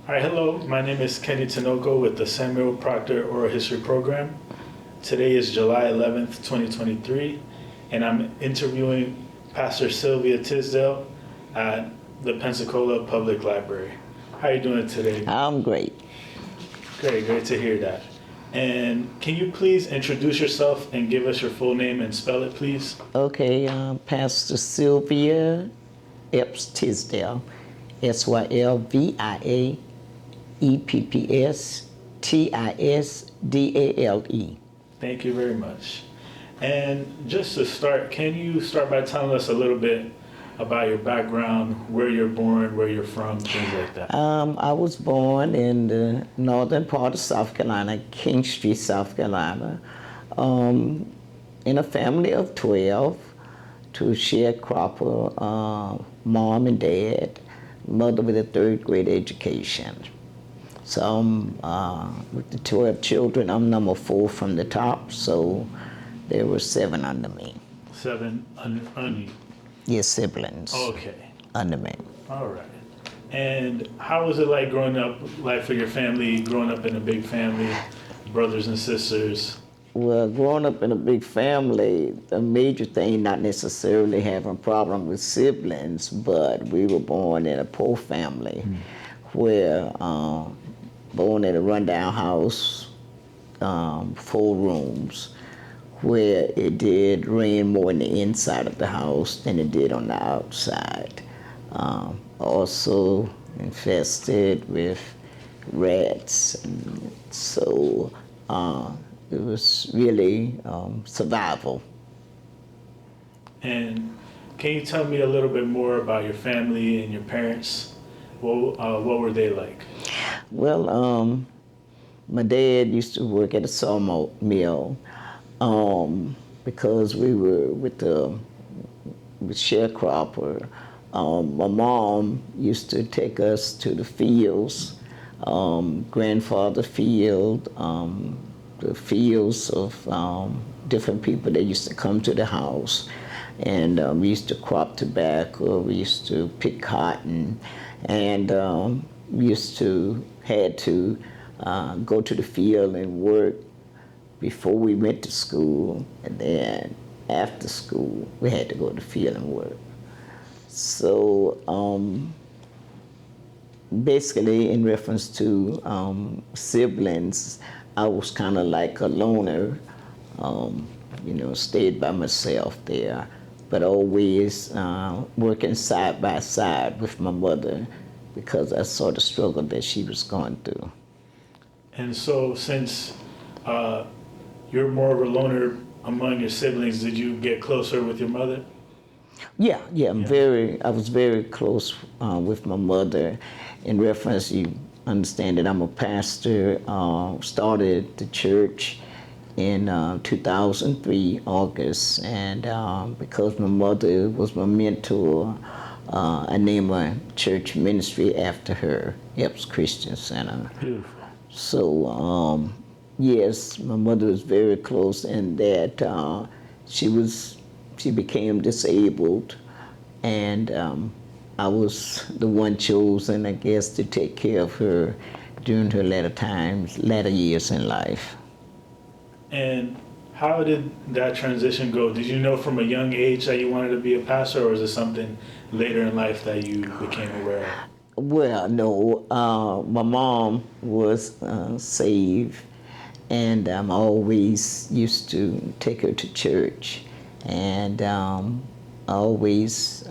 All right, hello. My name is Kenny Tinoco with the Samuel Proctor Oral History Program. Today is July 11th, 2023, and I'm interviewing Pastor Sylvia Tisdale at the Pensacola Public Library. How are you doing today? I'm great. Great to hear that. And can you please introduce yourself and give us your full name and spell it, please? Okay, Pastor Sylvia Tisdale, SylviaEppsTisdale. Thank you very much. And just to start, can you start by telling us a little bit about your background, where you're born, where you're from, things like that? I was born in the northern part of South Carolina, King Street, South Carolina, in a family of 12, two sharecropper, mom and dad, mother with a third-grade education. So with the 12 children, I'm number 4 from the top, so there were 7 under me. 7 under you? Yes, siblings. Okay. Under me. All right. And how was it like growing up, like for your family, growing up in a big family, brothers and sisters? Well, growing up in a big family, the major thing, not necessarily having a problem with siblings, but we were born in a poor family where born in a rundown house, 4 rooms, where it did rain more in the inside of the house than it did on the outside. Also infested with rats, and so it was really survival. And can you tell me a little bit more about your family and your parents? What were they like? Well, my dad used to work at a sawmill because we were with sharecropper. My mom used to take us to the fields, grandfather field, the fields of different people that used to come to the house. And we used to crop tobacco, we used to pick cotton, and we had to go to the field and work before we went to school, and then after school we had to go to the field and work. So basically, in reference to siblings, I was kind of like a loner, stayed by myself there, but always working side by side with my mother because I saw the struggle that she was going through. And so since you're more of a loner among your siblings, did you get closer with your mother? Yeah, I was very close with my mother. In reference, you understand that I'm a pastor, started the church in 2003, August, and because my mother was my mentor, I named my church ministry after her, Epps Christian Center. Beautiful. So, yes, my mother was very close in that she became disabled, and I was the one chosen, I guess, to take care of her during her latter years in life. And how did that transition go? Did you know from a young age that you wanted to be a pastor, or is it something later in life that you became aware of? Well, no. My mom was saved, and I always used to take her to church, and I always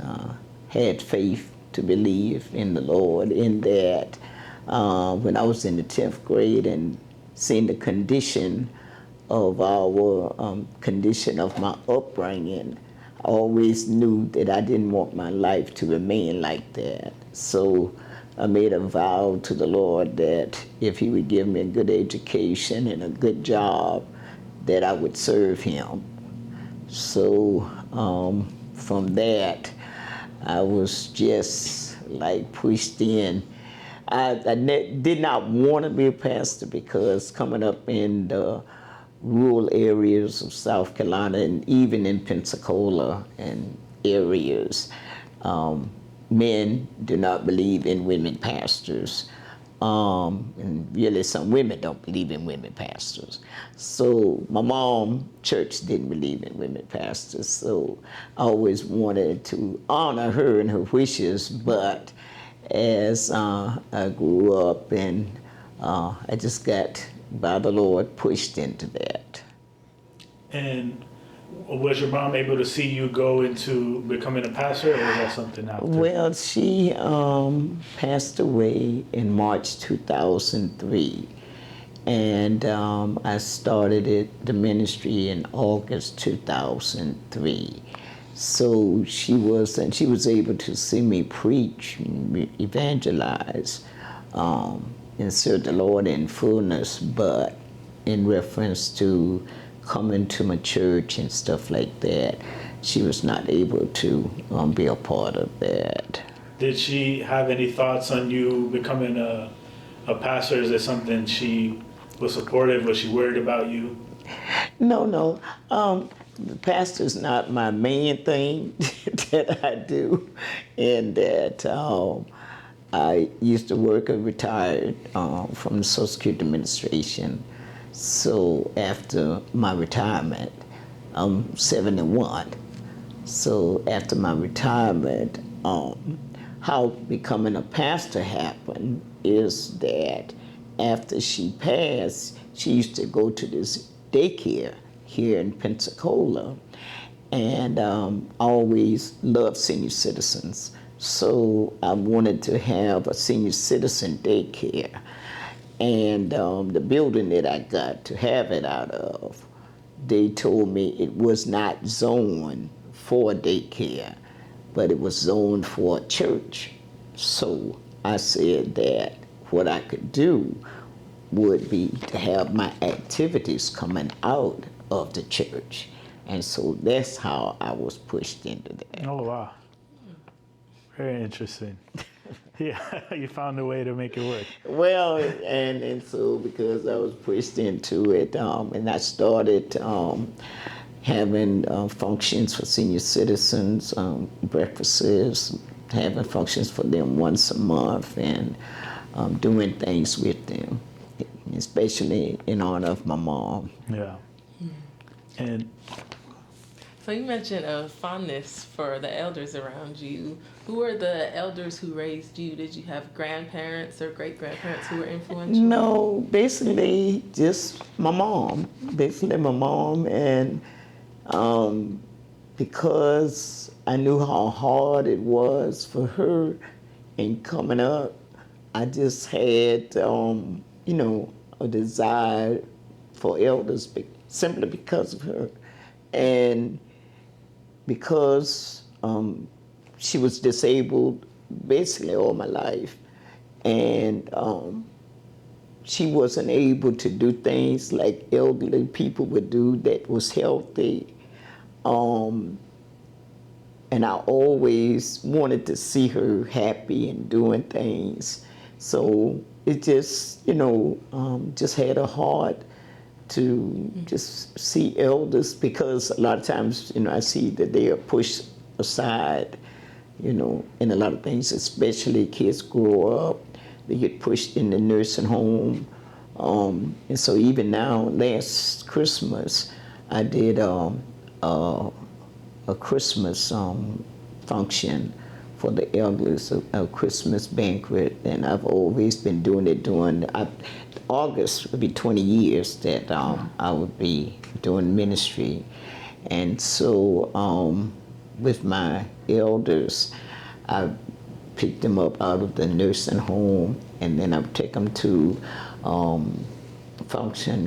had faith to believe in the Lord. In that, when I was in the 10th grade and seeing the condition of my upbringing, I always knew that I didn't want my life to remain like that. So I made a vow to the Lord that if he would give me a good education and a good job, that I would serve him. So from that, I was just like pushed in. I did not want to be a pastor because coming up in the rural areas of South Carolina and even in Pensacola and areas, men do not believe in women pastors. And really some women don't believe in women pastors. So my mom church didn't believe in women pastors. So I always wanted to honor her and her wishes, but as I grew up and I just got, by the Lord, pushed into that. And was your mom able to see you go into becoming a pastor, or was that something after? Well, she passed away in March 2003, and I started the ministry in August 2003. So she was able to see me preach, evangelize, and serve the Lord in fullness, but in reference to coming to my church and stuff like that, she was not able to be a part of that. Did she have any thoughts on you becoming a pastor? Is it something she was supportive? Was she worried about you? No. The pastor's not my main thing that I do, and that I used to work and retired from the Social Security Administration. So after my retirement, I'm 71. So after my retirement, how becoming a pastor happened is that after she passed, she used to go to this daycare here in Pensacola, and always loved senior citizens. So I wanted to have a senior citizen daycare. And the building that I got to have it out of, they told me it was not zoned for daycare, but it was zoned for a church. So I said that what I could do would be to have my activities coming out of the church. And so that's how I was pushed into that. Oh, wow. Very interesting. Yeah, you found a way to make it work. Well, and so because I was pushed into it, and I started having functions for senior citizens, breakfasts, having functions for them once a month, and doing things with them, especially in honor of my mom. Yeah. And so you mentioned a fondness for the elders around you. Who were the elders who raised you? Did you have grandparents or great-grandparents who were influential? No, basically just my mom. Basically my mom, and because I knew how hard it was for her in coming up, I just had, a desire for elders simply because of her. And because she was disabled basically all my life, and she wasn't able to do things like elderly people would do that was healthy. And I always wanted to see her happy and doing things. So it just, just had a heart to just see elders, because a lot of times, I see that they are pushed aside, in a lot of things, especially kids grow up, they get pushed in the nursing home. And so even now, last Christmas, I did a Christmas function for the elders, a Christmas banquet, and I've always been doing it during August would be 20 years that I would be doing ministry. And so with my elders, I picked them up out of the nursing home, and then I would take them to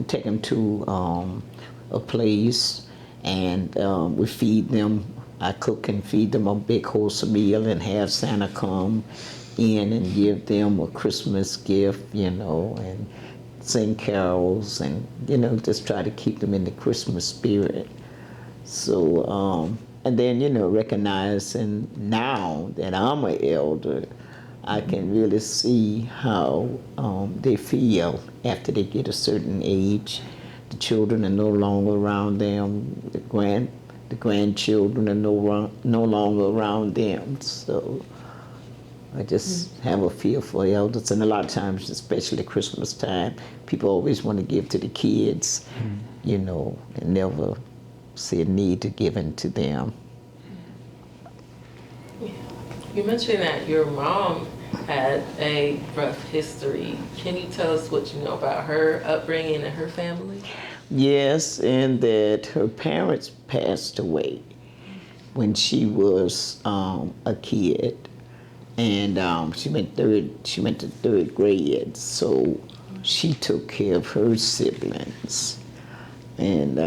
take them to a place, and we feed them I cook and feed them a big wholesome meal and have Santa come in and give them a Christmas gift, and sing carols and, just try to keep them in the Christmas spirit. So, and then, recognizing now that I'm an elder, I can really see how they feel after they get a certain age. The children are no longer around them. The grandchildren are no longer around them. So I just have a feel for elders. And a lot of times, especially Christmas time, people always want to give to the kids, and never see a need to give in to them. You mentioned that your mom had a rough history. Can you tell us what you know about her upbringing and her family? Yes, and that her parents passed away when she was a kid, and she went to third grade. So she took care of her siblings, and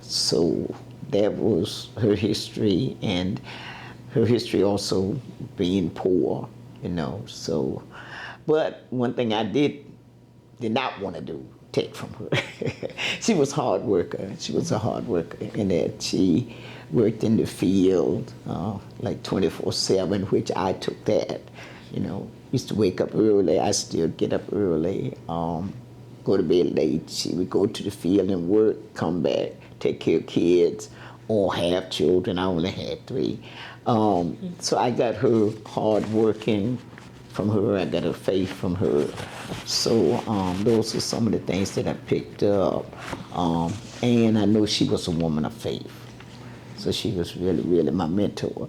so that was her history, and her history also being poor, So, but one thing I did not want to do, take from her. She was a hard worker, in that she worked in the field like 24/7, which I took that. Used to wake up early. I still get up early. Go to bed late. She would go to the field and work, come back, take care of kids, or have children. I only had 3. So I got her hard working from her. I got her faith from her. So those are some of the things that I picked up. And I know she was a woman of faith. So she was really, really my mentor.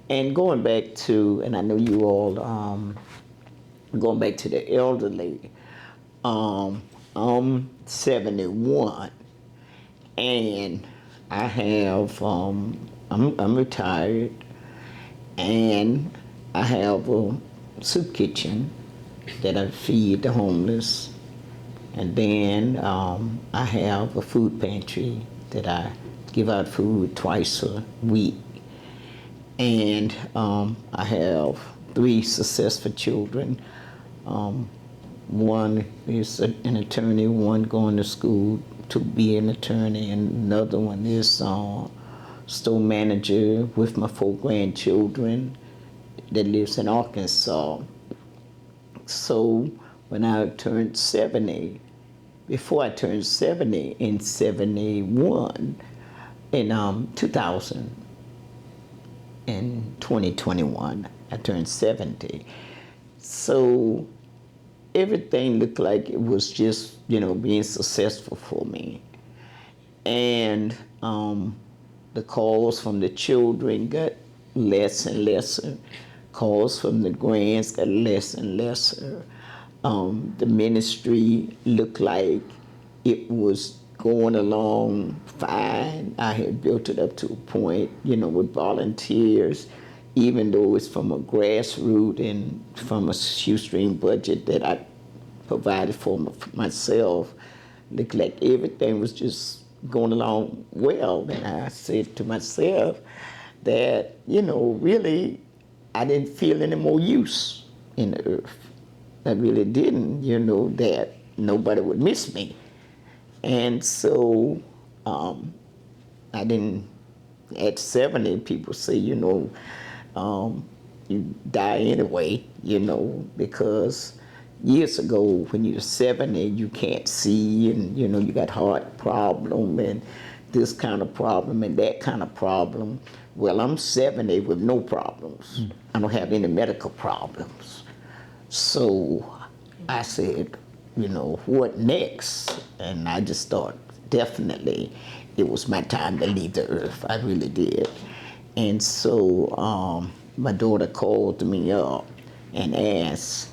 And going back to, and I know you all, going back to the elderly, I'm 71, and I have, I'm retired, and I have a soup kitchen that I feed the homeless, and then I have a food pantry that I give out food twice a week, and I have 3 successful children. One is an attorney, one going to school to be an attorney, and another one is store manager with my 4 grandchildren that lives in Arkansas. So when I turned 70, before I turned 70 in 71, in 2021, I turned 70. So everything looked like it was just, being successful for me. And the calls from the children got less and lesser. Calls from the grands got less and lesser. The ministry looked like it was going along fine. I had built it up to a point, with volunteers, even though it's from a grassroots and from a shoestring budget that I provided for myself. Looked like everything was just going along well. And I said to myself that, really, I didn't feel any more use in the earth. I really didn't, that nobody would miss me. And so I didn't, at 70, people say, you die anyway, because years ago when you're 70, you can't see, and, you got heart problem and this kind of problem and that kind of problem. Well, I'm 70 with no problems. I don't have any medical problems. So I said, what next? And I just thought, definitely, it was my time to leave the earth. I really did. And so my daughter called me up and asked,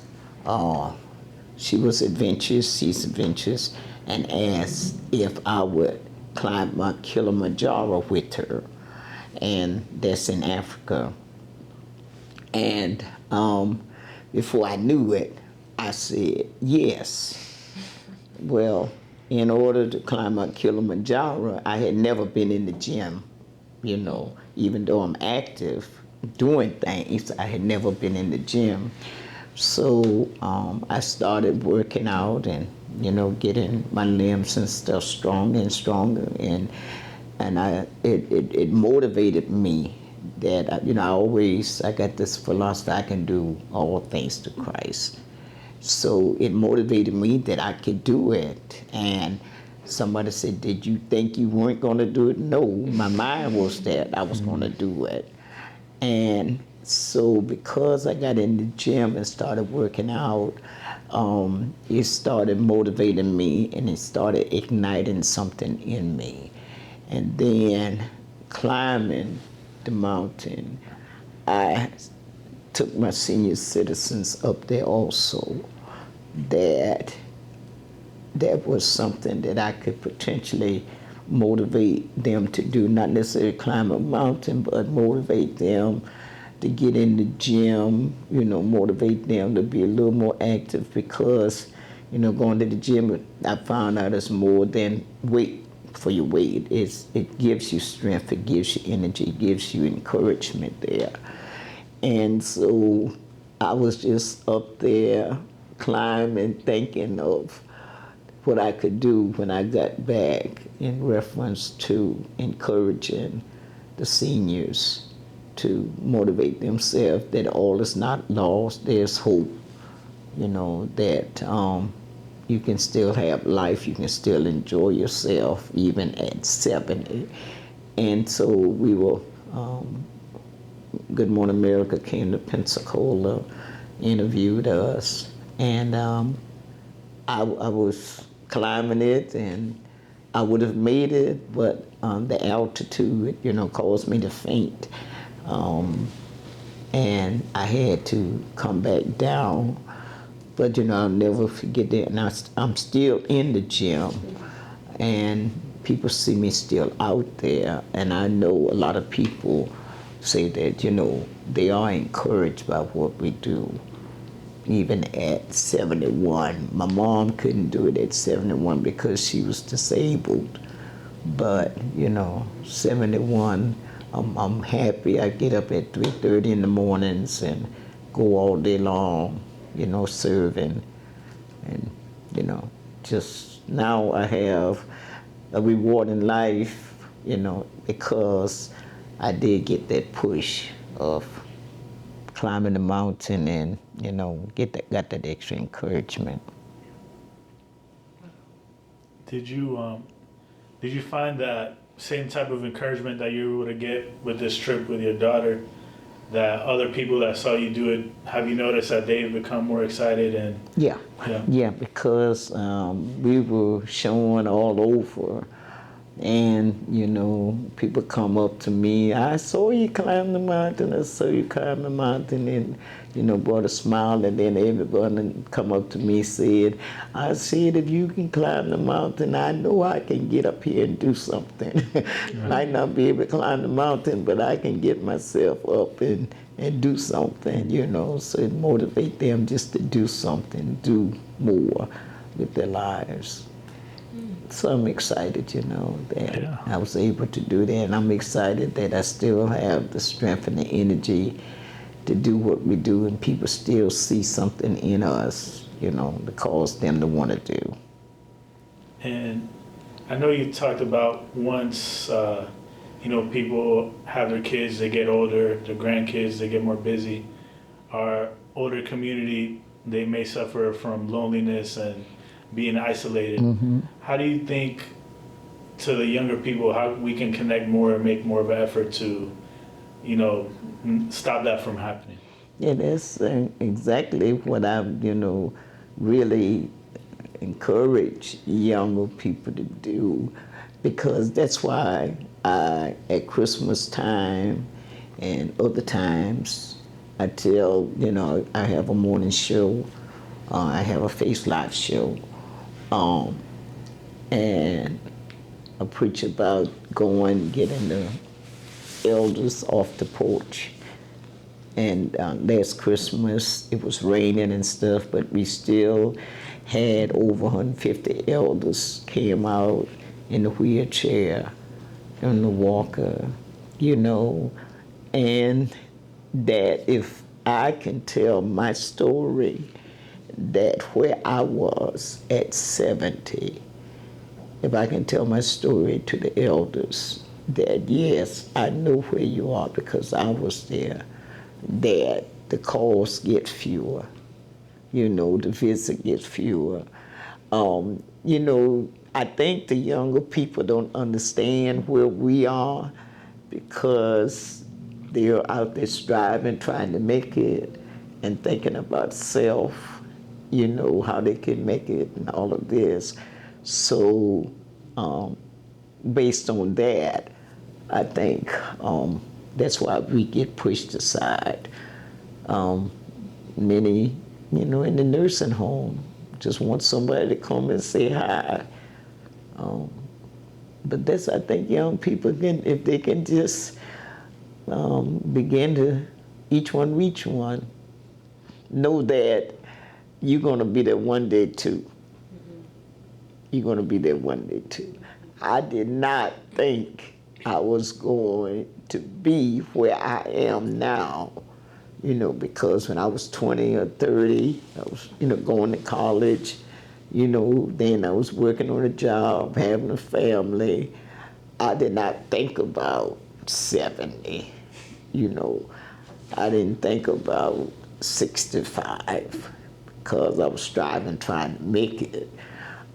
she was adventurous, she's adventurous, and asked if I would climb Mount Kilimanjaro with her. And that's in Africa. And before I knew it, I said yes. Well, in order to climb Mount Kilimanjaro, I had never been in the gym even though I'm active, doing things, I had never been in the gym. So I started working out and, getting my limbs and stuff stronger and stronger. And it motivated me that, I got this philosophy, I can do all things through Christ. So it motivated me that I could do it. And somebody said, did you think you weren't going to do it? No, my mind was that I was going to do it. And so because I got in the gym and started working out, it started motivating me and it started igniting something in me. And then climbing the mountain, I took my senior citizens up there also. That was something that I could potentially motivate them to do, not necessarily climb a mountain, but motivate them to get in the gym, motivate them to be a little more active because, going to the gym, I found out it's more than weight for your weight. It gives you strength, it gives you energy, it gives you encouragement there. And so I was just up there climbing, thinking of what I could do when I got back in reference to encouraging the seniors to motivate themselves that all is not lost, there's hope, that you can still have life, you can still enjoy yourself even at 70. And so we were, Good Morning America came to Pensacola, interviewed us, and I was climbing it, and I would have made it, but the altitude, caused me to faint. And I had to come back down. But, I'll never forget that. And I'm still in the gym, and people see me still out there. And I know a lot of people say that, they are encouraged by what we do. Even at 71. My mom couldn't do it at 71 because she was disabled. But, 71, I'm happy. I get up at 3:30 in the mornings and go all day long, serving. And, just now I have a rewarding life, because I did get that push of climbing the mountain and, got that extra encouragement. Did you find that same type of encouragement that you were able to get with this trip with your daughter, that other people that saw you do it, have you noticed that they've become more excited? And Yeah, because we were showing all over. And, people come up to me, I saw you climb the mountain, I saw you climb the mountain, and, brought a smile, and then everybody come up to me said, I said, if you can climb the mountain, I know I can get up here and do something. Might not be able to climb the mountain, but I can get myself up and do something, so it motivates them just to do something, do more with their lives. So I'm excited, that I was able to do that. And I'm excited that I still have the strength and the energy to do what we do, and people still see something in us, to cause them to want to do. And I know you talked about once, people have their kids, they get older, their grandkids, they get more busy. Our older community, they may suffer from loneliness and being isolated. Mm-hmm. How do you think, to the younger people, how we can connect more and make more of an effort to, stop that from happening? Yeah, that's exactly what I, really encourage younger people to do, because that's why at Christmas time and other times, I tell, I have a morning show, I have a Face Live show, and I preach about getting the elders off the porch. And last Christmas, it was raining and stuff, but we still had over 150 elders came out in the wheelchair, in the walker, you know, and that if I can tell my story, that where I was at 70, if I can tell my story to the elders, that yes, I know where you are because I was there, that the calls get fewer, you know, the visits get fewer. You know, I think the younger people don't understand where we are because they're out there striving, trying to make it, and thinking about self, you know, how they can make it and all of this. So, based on that, I think that's why we get pushed aside. Many, you know, in the nursing home, just want somebody to come and say hi. But that's, I think, young people can, if they can just begin to each one reach one, know that you're going to be there one day too. You're going to be there one day too. I did not think I was going to be where I am now, you know, because when I was 20 or 30, I was, you know, going to college, you know, then I was working on a job, having a family. I did not think about 70, you know. I didn't think about 65 because I was striving, trying to make it.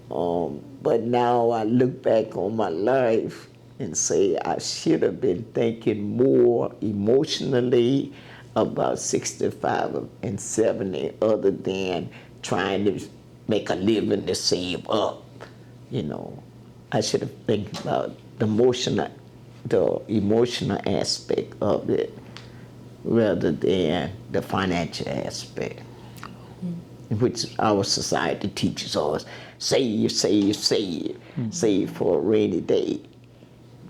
But now I look back on my life and say I should have been thinking more emotionally about 65 and 70 other than trying to make a living to save up, you know. I should have think about the emotional aspect of it rather than the financial aspect, which our society teaches us. Save, save, save, save for a rainy day.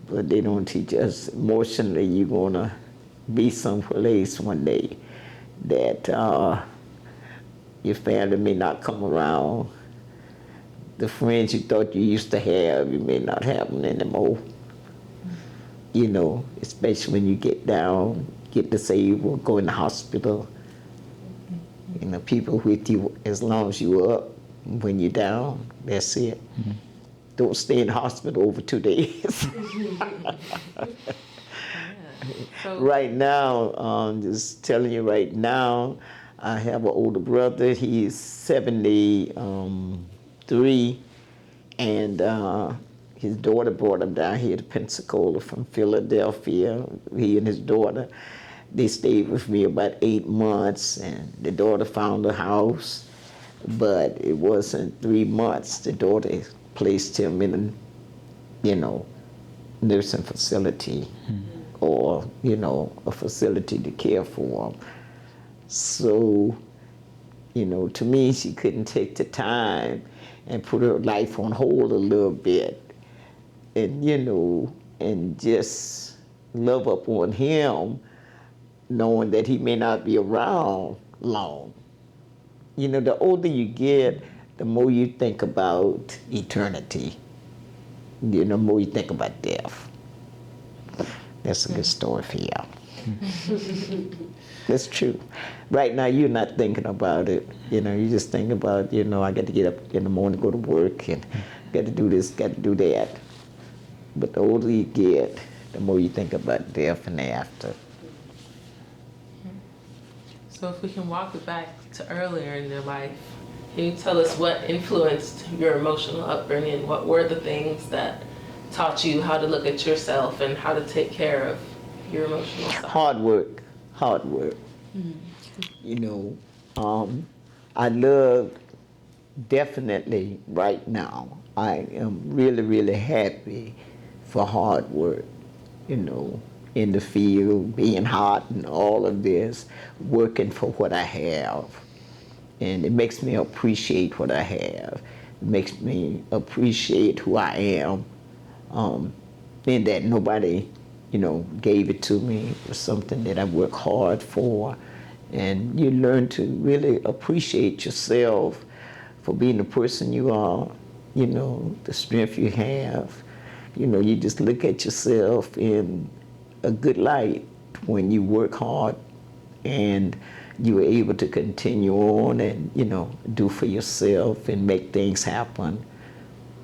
But they don't teach us emotionally you're gonna be someplace one day that your family may not come around. The friends you thought you used to have, you may not have them anymore. You know, especially when you get down, get disabled, go in the hospital. You know, people with you as long as you're up. When you're down, that's it. Don't stay in the hospital over 2 days. So, Right now, just telling you right now, I have an older brother. He's 73, and his daughter brought him down here to Pensacola from Philadelphia. He and his daughter, they stayed with me about 8 months, and the daughter found a house, but it wasn't 3 months. The daughter placed him in a, you know, nursing facility or, you know, a facility to care for him. So, you know, to me, she couldn't take the time and put her life on hold a little bit and, you know, and just love up on him, knowing that he may not be around long. You know, the older you get, the more you think about eternity. You know, the more you think about death. That's a good story for you. That's true. Right now, you're not thinking about it. You know, you just think about, you know, I got to get up in the morning, go to work, and got to do this, got to do that. But the older you get, the more you think about death and after. so if we can walk it back to earlier in your life, can you tell us what influenced your emotional upbringing? What were the things that taught you how to look at yourself and how to take care of your emotional side? Hard work, hard work. You know, I love, definitely right now, I am really, really happy for hard work, you know, in the field, being hot and all of this, working for what I have. And it makes me appreciate what I have. It makes me appreciate who I am. And that nobody, you know, gave it to me. It was something that I worked hard for. And you learn to really appreciate yourself for being the person you are, you know, the strength you have. You know, you just look at yourself and a good light when you work hard and you are able to continue on and, do for yourself and make things happen.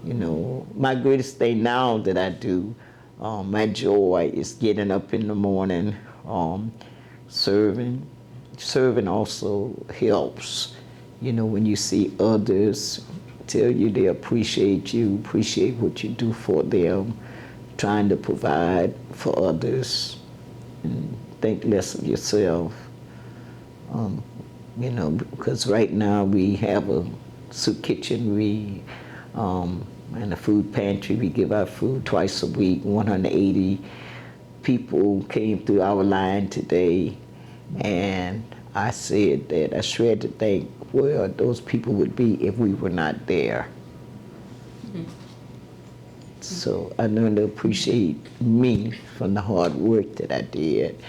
My greatest thing now that I do, my joy is getting up in the morning, serving. Serving also helps, when you see others tell you they appreciate you, appreciate what you do for them, trying to provide for others, and think less of yourself. Because right now we have a soup kitchen, and a food pantry. We give out food twice a week. 180 people came through our line today, and I said that I shred to think where those people would be if we were not there. Mm-hmm. So I learned to appreciate me from the hard work that I did.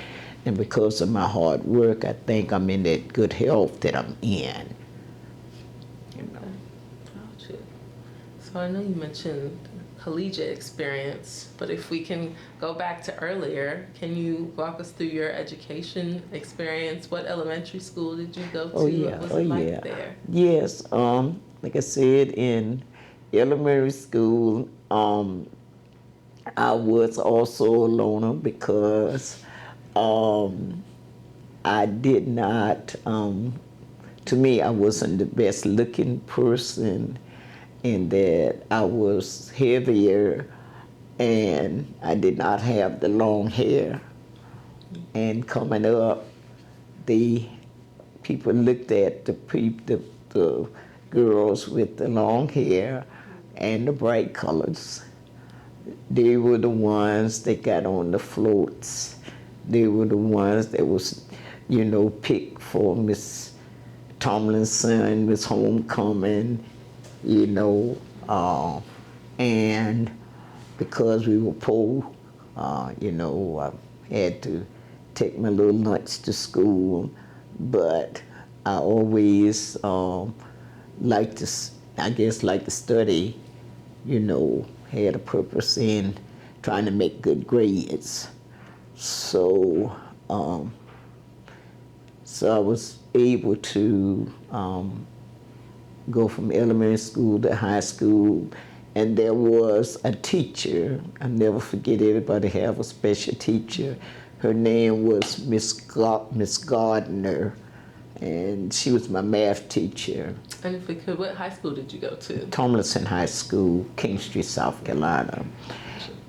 And because of my hard work, I think I'm in that good health that I'm in. Gotcha. So I know you mentioned collegiate experience, but if we can go back to earlier, can you walk us through your education experience? What elementary school did you go to? What was it like there? Yes, like I said, in elementary school, I was also a loner because I did not, to me, I wasn't the best looking person, in that I was heavier and I did not have the long hair. And coming up, the people looked at the girls with the long hair and the bright colors. They were the ones that got on the floats. They were the ones that was, picked for Miss Tomlinson, Miss Homecoming, and because we were poor, I had to take my little lunch to school, but I always liked to study, had a purpose in trying to make good grades. So I was able to go from elementary school to high school, and there was a teacher. I'll never forget, everybody have a special teacher. Her name was Miss Gardner, and she was my math teacher. And if we could, what high school did you go to? Tomlinson High School, King Street, South Carolina.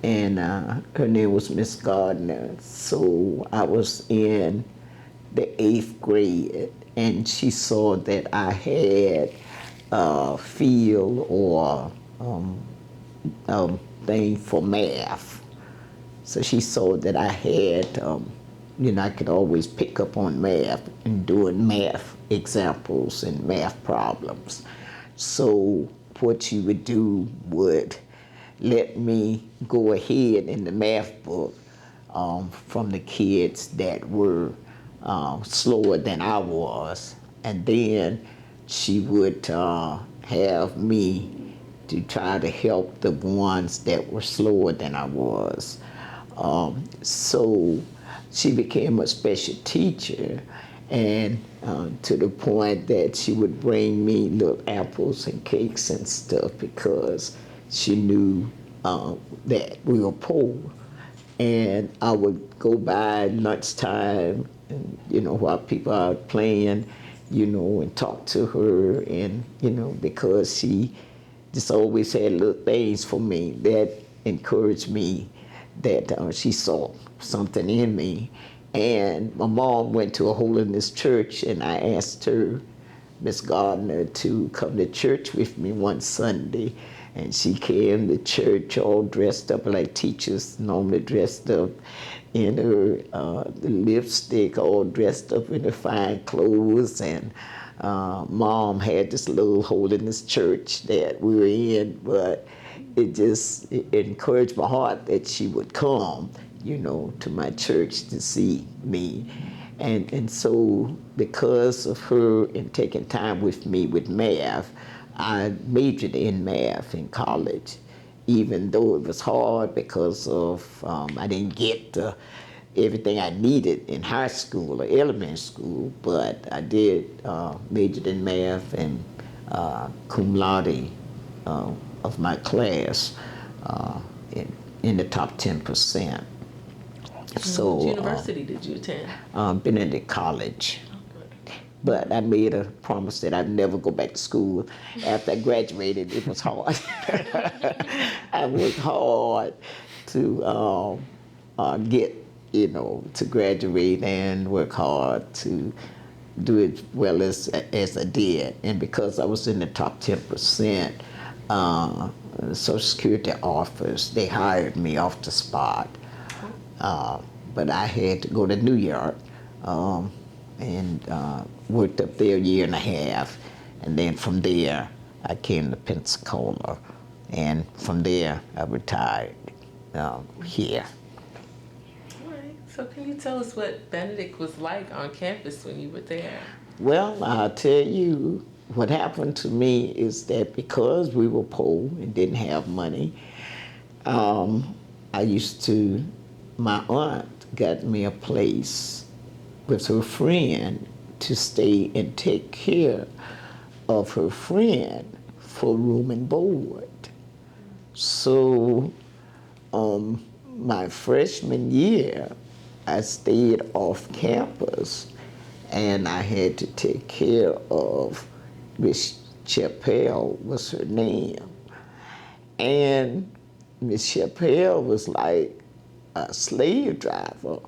And her name was Miss Gardner. So I was in the 8th grade, and she saw that I had feel or thing for math. So she saw that I had, I could always pick up on math and doing math examples and math problems. So what she would do would let me go ahead in the math book from the kids that were slower than I was. And then she would have me to try to help the ones that were slower than I was. So she became a special teacher, and to the point that she would bring me little apples and cakes and stuff because she knew that we were poor. And I would go by lunchtime, and, while people are playing, and talk to her, and, because she just always had little things for me that encouraged me, that she saw something in me. And my mom went to a holiness church, and I asked her, Miss Gardner, to come to church with me one Sunday. And she came to church all dressed up like teachers normally dressed up, in her the lipstick, all dressed up in her fine clothes. And Mom had this little holiness church that we were in, but it encouraged my heart that she would come, to my church to see me. And so because of her and taking time with me with math, I majored in math in college, even though it was hard because of I didn't get the everything I needed in high school or elementary school, but I did majored in math and cum laude of my class in the top 10%. So, What university did you attend? been in college. But I made a promise that I'd never go back to school. After I graduated, it was hard. I worked hard to get, to graduate and work hard to do it well as I did. And because I was in the top 10%, the Social Security office, they hired me off the spot. But I had to go to New York and worked up there a year and a half. And then from there, I came to Pensacola. And from there, I retired here. All right. So can you tell us what Benedict was like on campus when you were there? Well, I'll tell you, what happened to me is that because we were poor and didn't have money, my aunt got me a place with her friend to stay and take care of her friend for room and board. So my freshman year, I stayed off campus and I had to take care of Miss Chappelle was her name. And Miss Chappelle was like a slave driver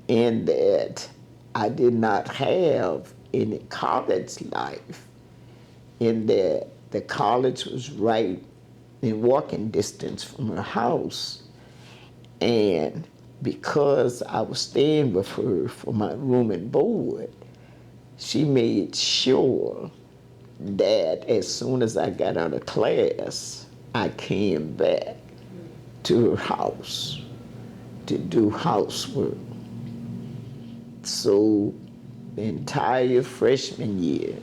in that I did not have any college life, in that the college was right in walking distance from her house. And because I was staying with her for my room and board, she made sure that as soon as I got out of class, I came back to her house to do housework. So the entire freshman year,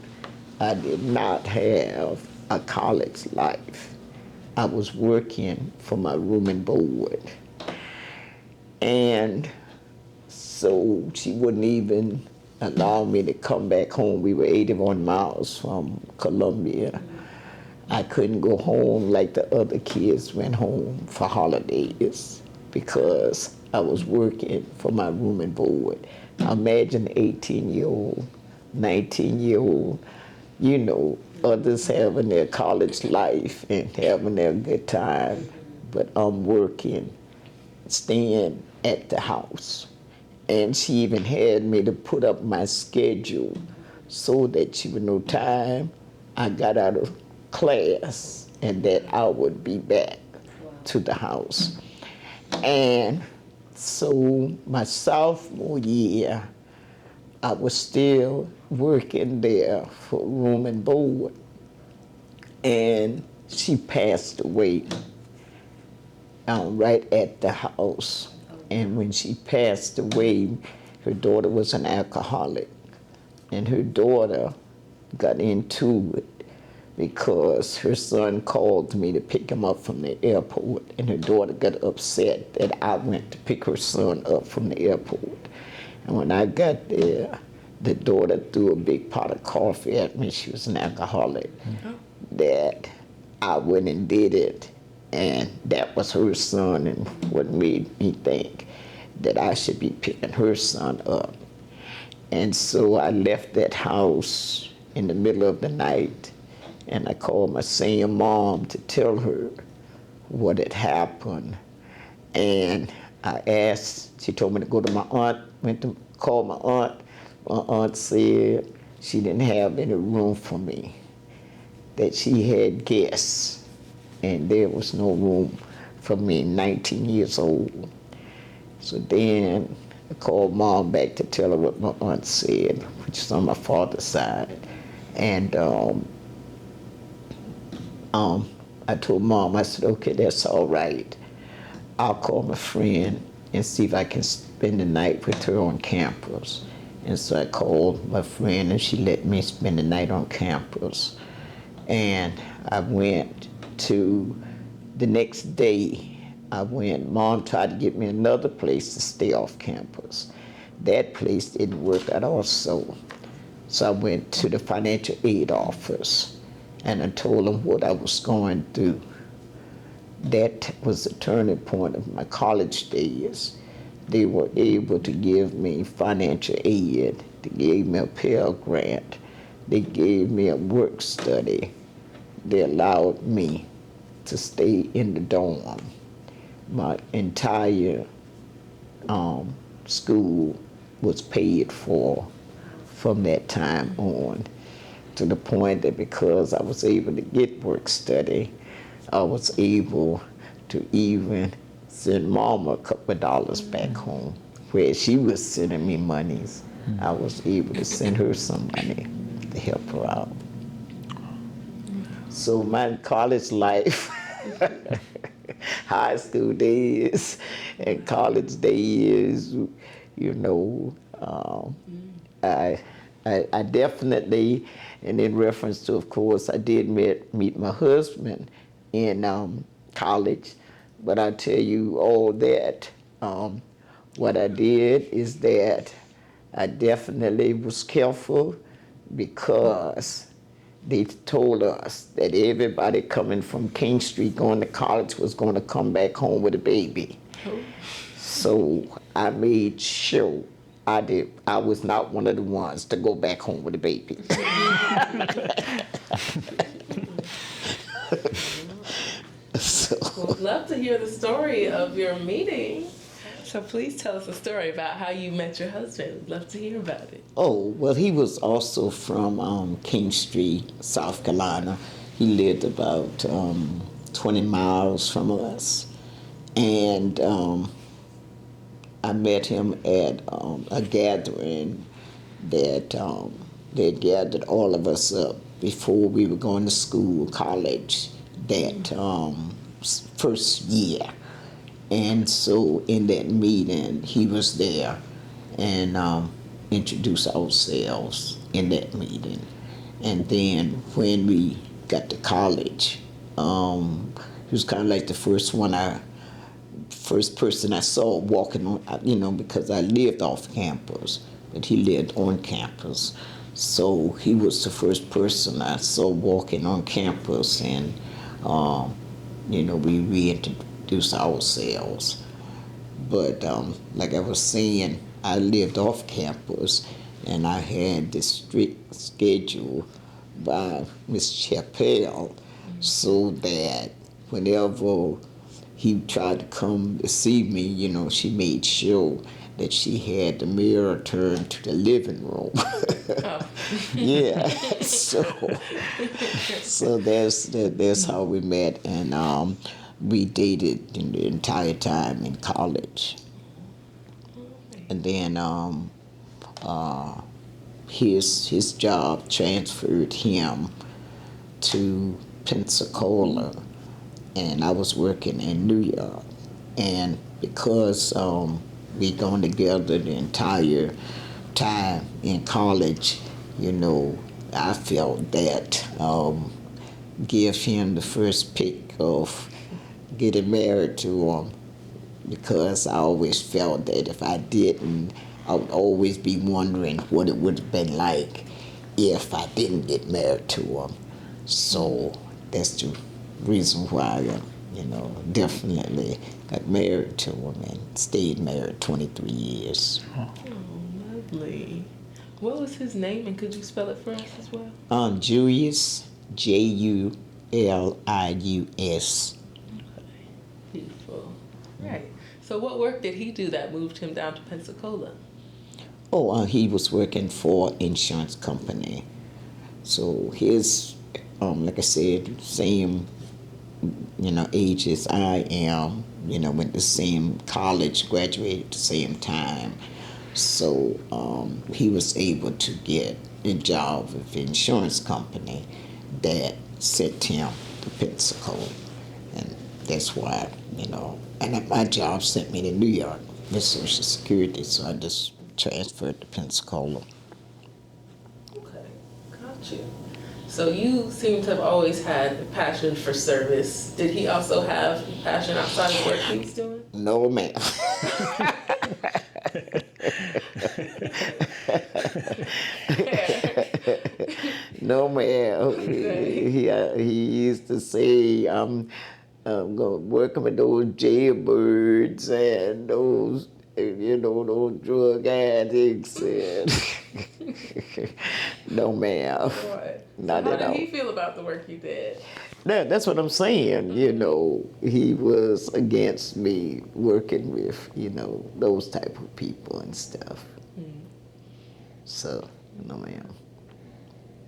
I did not have a college life. I was working for my room and board. And so she wouldn't even allow me to come back home. We were 81 miles from Columbia. I couldn't go home like the other kids went home for holidays because I was working for my room and board. Imagine 18-year-old, 19-year-old, others having their college life and having their good time, but I'm working, staying at the house. And she even had me to put up my schedule so that she would know time I got out of class and that I would be back to the house. And so my sophomore year, I was still working there for room and board. And she passed away right at the house. And when she passed away, her daughter was an alcoholic. And her daughter got into it because her son called me to pick him up from the airport. And her daughter got upset that I went to pick her son up from the airport. And when I got there, the daughter threw a big pot of coffee at me. She was an alcoholic. That I went and did it. And that was her son, and what made me think that I should be picking her son up. And so I left that house in the middle of the night, and I called my senior mom to tell her what had happened. And I asked, she told me to go to my aunt, went to call my aunt. My aunt said she didn't have any room for me, that she had guests, and there was no room for me, 19 years old. So then I called Mom back to tell her what my aunt said, which is on my father's side. And I told Mom, I said, okay, that's all right. I'll call my friend and see if I can spend the night with her on campus. And so I called my friend, and she let me spend the night on campus. And I went to the next day, Mom tried to get me another place to stay off campus. That place didn't work out also. So I went to the financial aid office and I told them what I was going through. That was the turning point of my college days. They were able to give me financial aid. They gave me a Pell Grant. They gave me a work study. They allowed me to stay in the dorm. My entire school was paid for from that time on, to the point that because I was able to get work study, I was able to even send Mama a couple of dollars back home. Where she was sending me monies, I was able to send her some money to help her out. So my college life, high school days and college days, I definitely, and in reference to, of course, I did meet my husband in college, but I tell you all that, what I did is that I definitely was careful, because they told us that everybody coming from King Street going to college was going to come back home with a baby. Oh. So I made sure I was not one of the ones to go back home with a baby. So. Well, I'd love to hear the story of your meeting. So please tell us a story about how you met your husband. I'd love to hear about it. Oh, well, he was also from King Street, South Carolina. He lived about 20 miles from us. And I met him at a gathering that they gathered all of us up before we were going to school, college, that first year. And so in that meeting, he was there and introduced ourselves in that meeting. And then when we got to college, he was kind of like the first person I saw walking on, because I lived off campus, but he lived on campus. So he was the first person I saw walking on campus, and we reintroduced ourselves. But like I was saying, I lived off campus, and I had this strict schedule by Miss Chappelle, so that whenever he tried to come to see me, she made sure that she had the mirror turned to the living room. Oh. Yeah, so that's how we met, and we dated the entire time in college. And then his job transferred him to Pensacola, and I was working in New York. And because we'd gone together the entire time in college, I felt that give him the first pick of getting married to him, because I always felt that if I didn't, I would always be wondering what it would have been like if I didn't get married to him. So that's the reason why I, definitely got married to him and stayed married 23 years. Oh, lovely. What was his name, and could you spell it for us as well? Julius, Julius. Okay, beautiful. Right. So what work did he do that moved him down to Pensacola? Oh, he was working for an insurance company. So his, like I said, same, age as I am, went to the same college, graduated at the same time. So he was able to get a job with an insurance company that sent him to Pensacola. And that's why, and my job sent me to New York with Social Security, so I just transferred to Pensacola. Okay, got you. So you seem to have always had a passion for service. Did he also have a passion outside of work he was doing? No, ma'am. No, ma'am. He used to say, I'm going working with those jailbirds and those, those drug addicts. And no, ma'am. Right. Not How at did all. he feel about the work you did? That's what I'm saying. He was against me working with, those type of people and stuff. So, no, ma'am.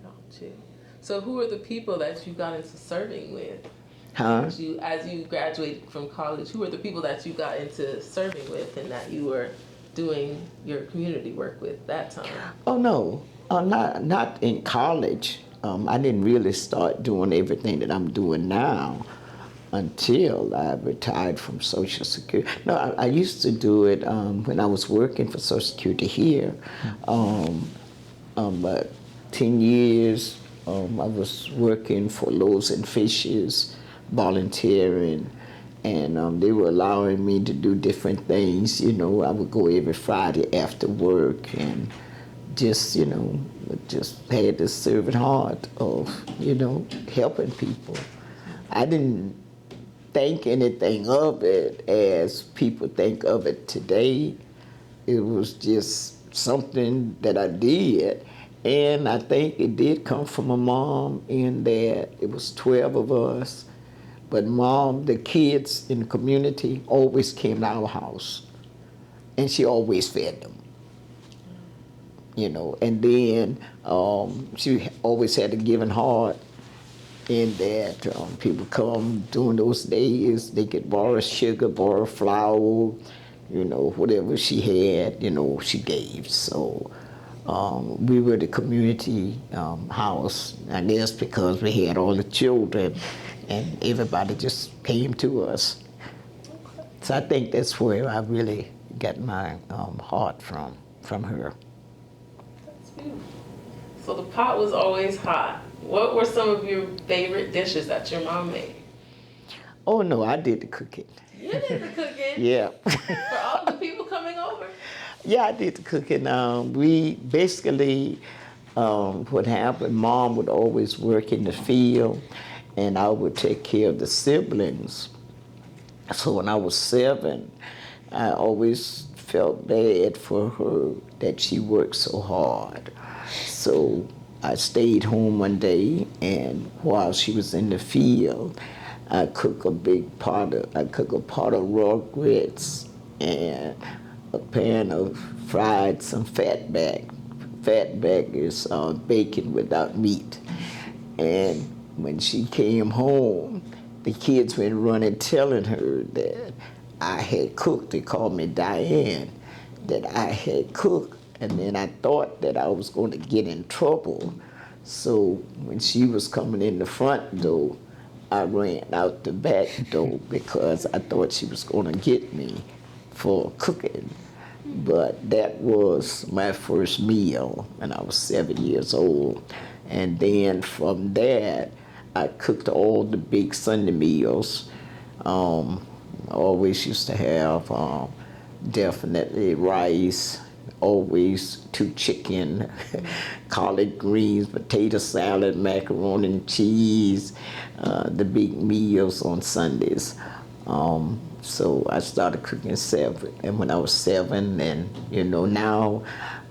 Got you. So who are the people that you got into serving with? Huh? As you graduated from college, who are the people that you got into serving with and that you were doing your community work with that time? Oh, no. Not in college. I didn't really start doing everything that I'm doing now until I retired from Social Security. No, I used to do it when I was working for Social Security here. About 10 years, I was working for Loaves and Fishes, volunteering, and they were allowing me to do different things. I would go every Friday after work and just had this servant heart of, helping people. I didn't think anything of it as people think of it today. It was just something that I did. And I think it did come from my mom in that it was 12 of us. But Mom, the kids in the community always came to our house. And she always fed them. And then she always had a giving heart in that people come during those days, they could borrow sugar, borrow flour, whatever she had, she gave. So we were the community house, I guess because we had all the children and everybody just came to us. So I think that's where I really got my heart from her. That's beautiful. So the pot was always hot. What were some of your favorite dishes that your mom made? Oh no, I did the cooking. You did the cooking? Yeah. For all the people coming over? Yeah, I did the cooking. We basically, what happened, Mom would always work in the field, and I would take care of the siblings. So when I was 7, I always felt bad for her that she worked so hard. So I stayed home one day, and while she was in the field, I cook a pot of raw grits and a pan of fried some fatback. Fatback is bacon without meat. And when she came home, the kids went running telling her that I had cooked. They called me Diane, that I had cooked. And then I thought that I was going to get in trouble. So when she was coming in the front door, I ran out the back door because I thought she was going to get me for cooking. But that was my first meal when I was 7 years old. And then from that, I cooked all the big Sunday meals. I always used to have definitely rice, always 2 chicken, collard greens, potato salad, macaroni and cheese, the big meals on Sundays. So I started cooking at 7, and when I was 7, and now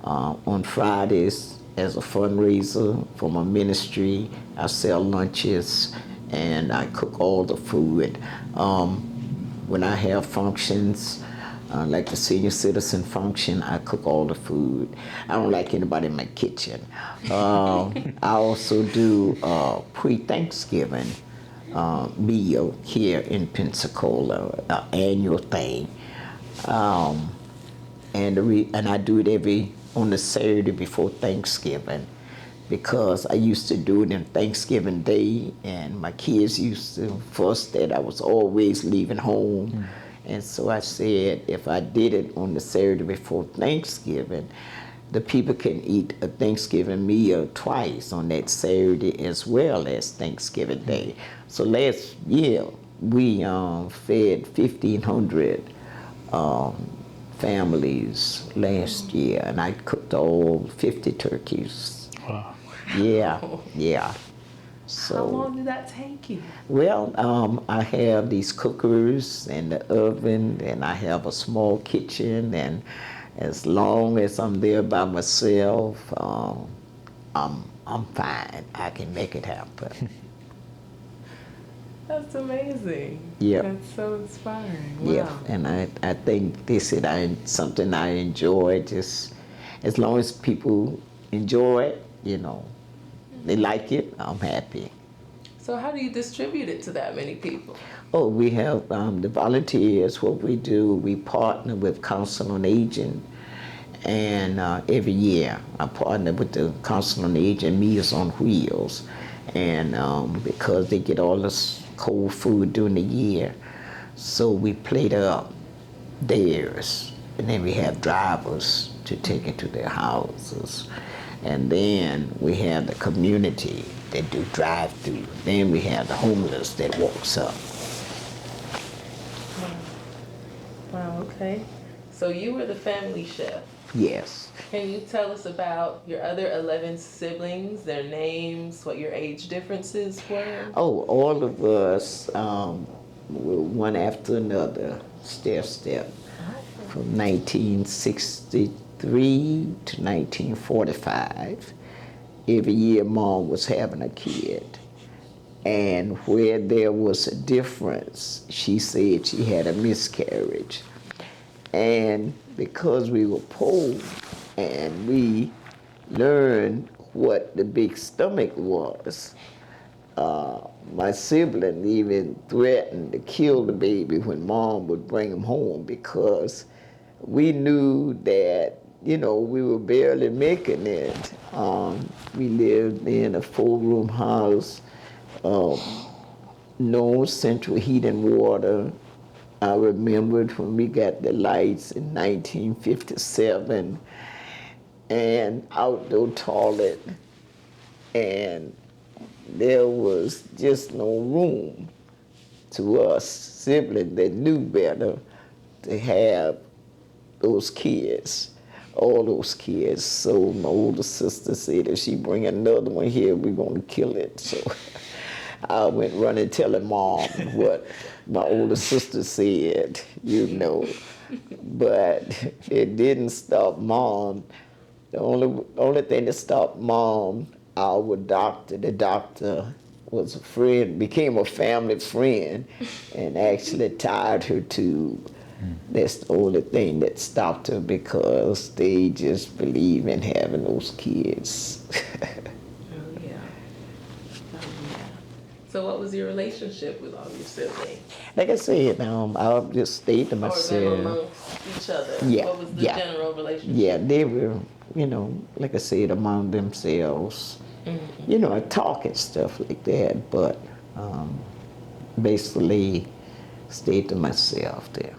on Fridays as a fundraiser for my ministry, I sell lunches and I cook all the food. When I have functions, like the senior citizen function, I cook all the food. I don't like anybody in my kitchen. I also do pre-Thanksgiving meal here in Pensacola, annual thing. And I do it on the Saturday before Thanksgiving, because I used to do it on Thanksgiving Day, and my kids used to fuss that I was always leaving home. And so I said, if I did it on the Saturday before Thanksgiving, the people can eat a Thanksgiving meal twice on that Saturday as well as Thanksgiving Day. So last year we fed 1,500 families last year, and I cooked all 50 turkeys. Wow. Yeah, yeah. So, How long did that take you? well, I have these cookers and the oven, and I have a small kitchen, and as long as I'm there by myself, I'm fine. I can make it happen. That's amazing. Yeah. That's so inspiring. Wow. Yeah, and I think this is something I enjoy. Just as long as people enjoy it, they like it, I'm happy. So how do you distribute it to that many people? Oh, we have the volunteers. What we do, we partner with Council on Aging, and every year I partner with the Council on Aging Meals on Wheels, and because they get all this cold food during the year, so we plate up theirs, and then we have drivers to take it to their houses, and then we have the community that do drive-through. Then we have the homeless that walks up. Wow, okay. So you were the family chef. Yes. Can you tell us about your other 11 siblings, their names, what your age differences were? Oh, all of us, were one after another, step, from 1963 to 1945. Every year Mom was having a kid. And where there was a difference, she said she had a miscarriage. And because we were poor and we learned what the big stomach was, my sibling even threatened to kill the baby when Mom would bring him home, because we knew that, we were barely making it. We lived in a 4-room house, no central heat and water. I remembered when we got the lights in 1957, and outdoor toilet, and there was just no room to us siblings that knew better to have those kids, all those kids. So my older sister said, if she bring another one here, we're gonna kill it. So I went running telling Mom what my older sister said, But it didn't stop Mom. The only thing that stopped Mom, our doctor, the doctor was a friend, became a family friend, and actually tied her tube. That's the only thing that stopped her, because they just believe in having those kids. Oh, yeah. So what was your relationship with all your siblings? Like I said, I just stayed to Or them myself. amongst each other? Yeah, What was the yeah. general relationship? Yeah, they were, like I said, among themselves. I talk and stuff like that, but basically stayed to myself there.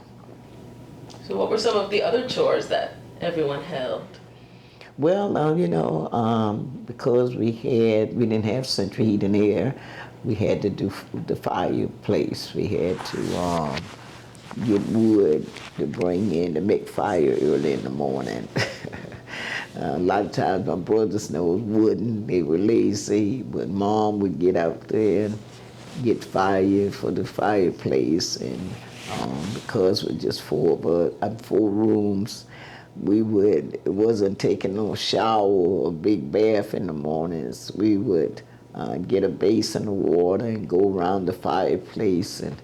So what were some of the other chores that everyone held? Well, because we didn't have central heat and air, we had to do the fireplace. We had to get wood to bring in to make fire early in the morning. A lot of times my brothers wouldn't. They were lazy, but Mom would get out there and get fire for the fireplace. And because we're just 4 rooms, it wasn't taking no shower or a big bath in the mornings. We would get a basin of water and go around the fireplace and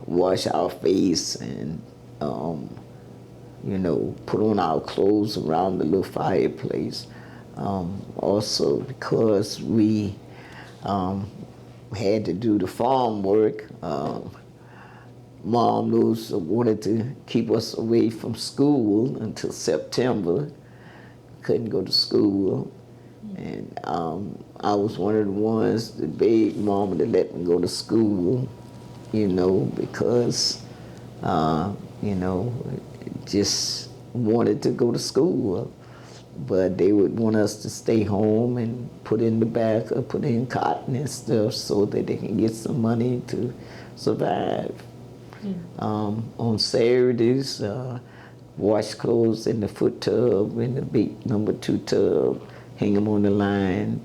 wash our face and put on our clothes around the little fireplace. Also, because we had to do the farm work, Mom wanted to keep us away from school until September. Couldn't go to school. And I was one of the ones that begged Mama to let me go to school, because, just wanted to go to school. but they would want us to stay home and put in the back or put in cotton and stuff so that they can get some money to survive. On Saturdays, wash clothes in the foot tub, in the big number 2 tub, hang them on the line.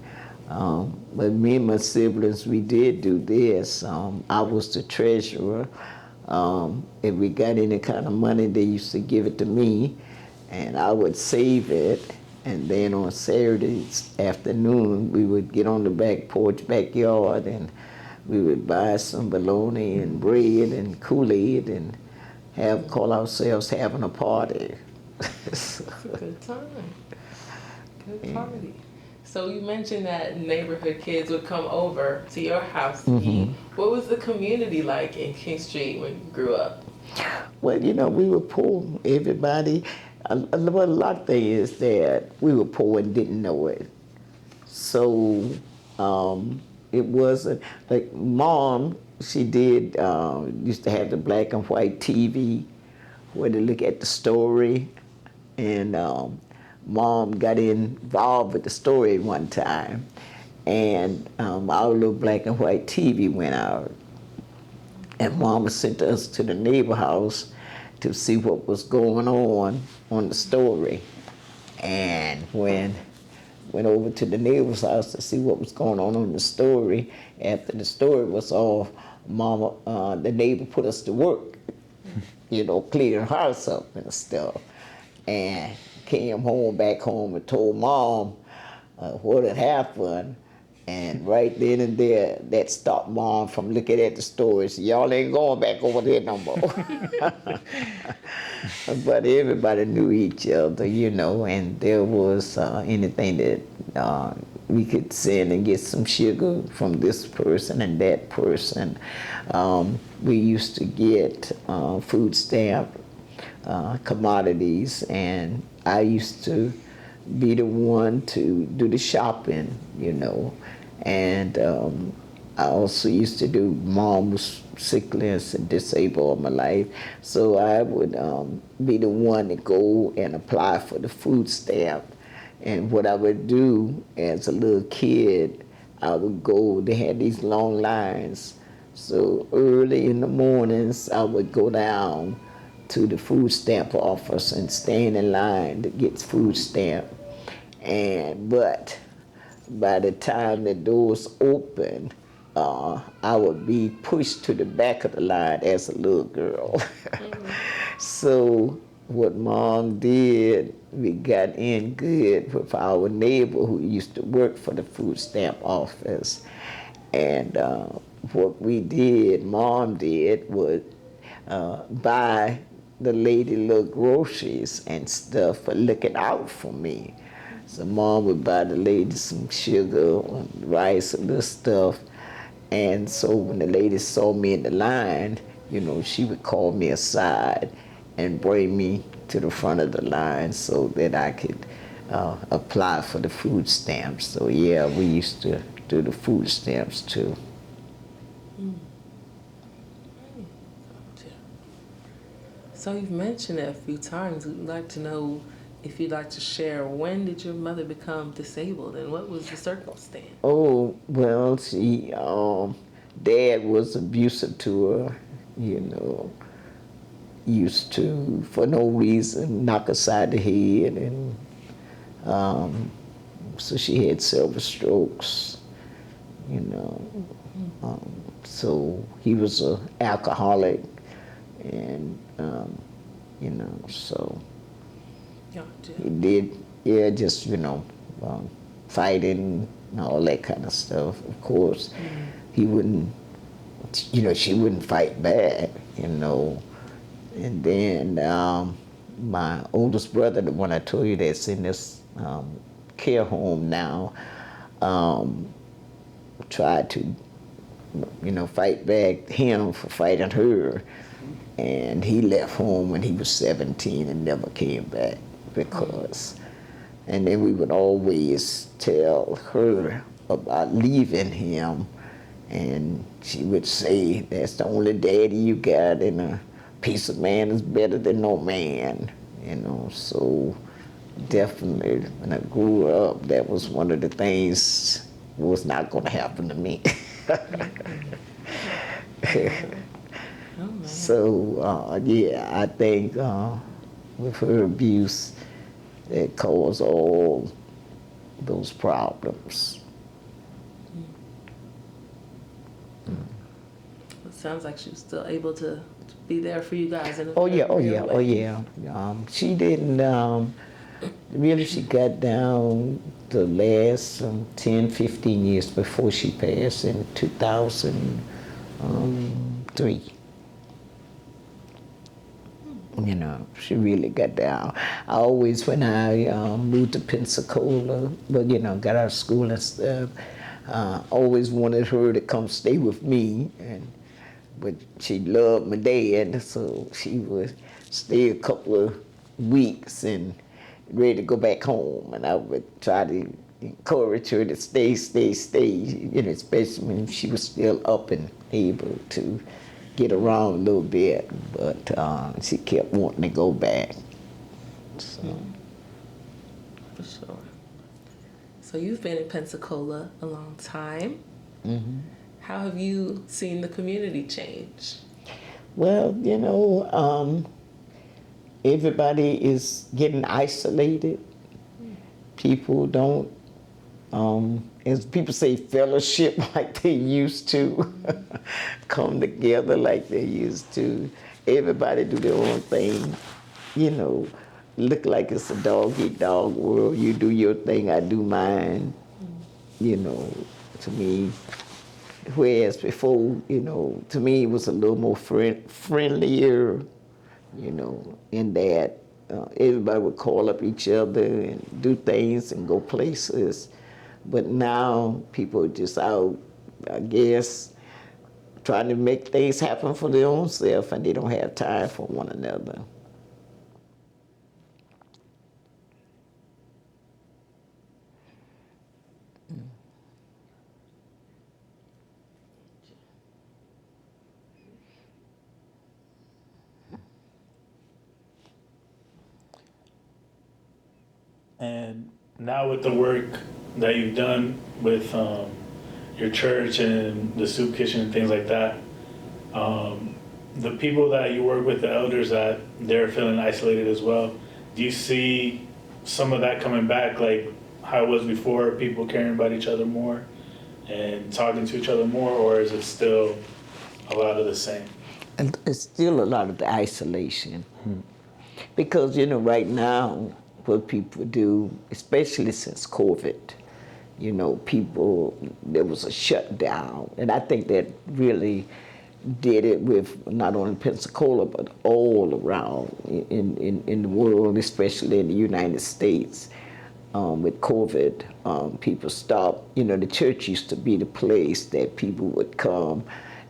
But me and my siblings, we did do this. I was the treasurer. If we got any kind of money, they used to give it to me, and I would save it. And then on Saturdays afternoon, we would get on the back porch, backyard, and we would buy some bologna and bread and Kool-Aid and call ourselves having a party. Good time. Good party. So you mentioned that neighborhood kids would come over to your house to eat. What was the community like in King Street when you grew up? Well, we were poor. Everybody, a lot of things is that we were poor and didn't know it. So it wasn't, like Mom, she did, used to have the black and white TV where they look at the story. And Mom got involved with the story one time. And our little black and white TV went out. And Mama sent us to the neighbor house to see what was going on the story. And when went over to the neighbor's house to see what was going on the story, after the story was off, Mama, the neighbor put us to work, clear the house up and stuff. And came back home and told Mom what had happened. And right then and there, that stopped Mom from looking at the stories. Y'all ain't going back over there no more. But everybody knew each other, and there was anything that we could send and get some sugar from this person and that person. We used to get food stamp commodities, and I used to be the one to do the shopping, and I also used to do, Mom was sickly and disabled all my life, so I would be the one to go and apply for the food stamp. And what I would do as a little kid, I would go, they had these long lines, so early in the mornings I would go down to the food stamp office and stand in line to get food stamp. But by the time the doors opened, I would be pushed to the back of the line as a little girl. So what Mom did, we got in good with our neighbor who used to work for the food stamp office. And what Mom did was buy the lady little groceries and stuff for looking out for me. So Mom would buy the lady some sugar and rice and this stuff. And so when the lady saw me in the line, she would call me aside and bring me to the front of the line so that I could apply for the food stamps. So yeah, we used to do the food stamps too. So you've mentioned it a few times. We'd like to know if you'd like to share, when did your mother become disabled and what was the circumstance? Oh, well, she, Dad was abusive to her, used to, for no reason, knock her side the head, and so she had several strokes, so he was an alcoholic, and, so he did, just, fighting and all that kind of stuff. Of course, he wouldn't, she wouldn't fight back, And then my oldest brother, the one I told you that's in this care home now, tried to, fight back him for fighting her. And he left home when he was 17 and never came back because, and then we would always tell her about leaving him, and she would say, that's the only daddy you got, and a piece of man is better than no man, so Definitely, when I grew up, that was one of the things was not going to happen to me. Oh man. So, yeah, I think with her abuse, it caused all those problems. It sounds like she was still able to be there for you guys in a Oh yeah, oh very yeah, real oh way. yeah. She didn't really. She got down the last 10, 15 years before she passed in 2003. You know, she really got down. I always, when I moved to Pensacola, but you know, got out of school and stuff, always wanted her to come stay with me, but she loved my dad, so she would stay a couple of weeks and ready to go back home, and I would try to encourage her to stay, you know, especially when she was still up and able to get around a little bit, but she kept wanting to go back. So. For sure. So you've been in Pensacola a long time. Mm-hmm. How have you seen the community change? Well, you know, everybody is getting isolated. People don't, as people say, fellowship like they used to, come together like they used to. Everybody do their own thing, you know. Look like it's a dog-eat-dog world. You do your thing, I do mine, you know, to me. Whereas before, you know, to me it was a little more friendlier, you know, in that everybody would call up each other and do things and go places. But now people are just out, I guess, trying to make things happen for their own self, and they don't have time for one another. And now with the work that you've done with your church and the soup kitchen and things like that, the people that you work with, the elders, that they're feeling isolated as well, do you see some of that coming back, like how it was before, people caring about each other more and talking to each other more, or is it still a lot of the same? And it's still a lot of the isolation. Because, you know, right now, what people do, especially since COVID, you know, people, there was a shutdown. And I think that really did it with not only Pensacola, but all around in the world, especially in the United States. With COVID, people stopped. You know, the church used to be the place that people would come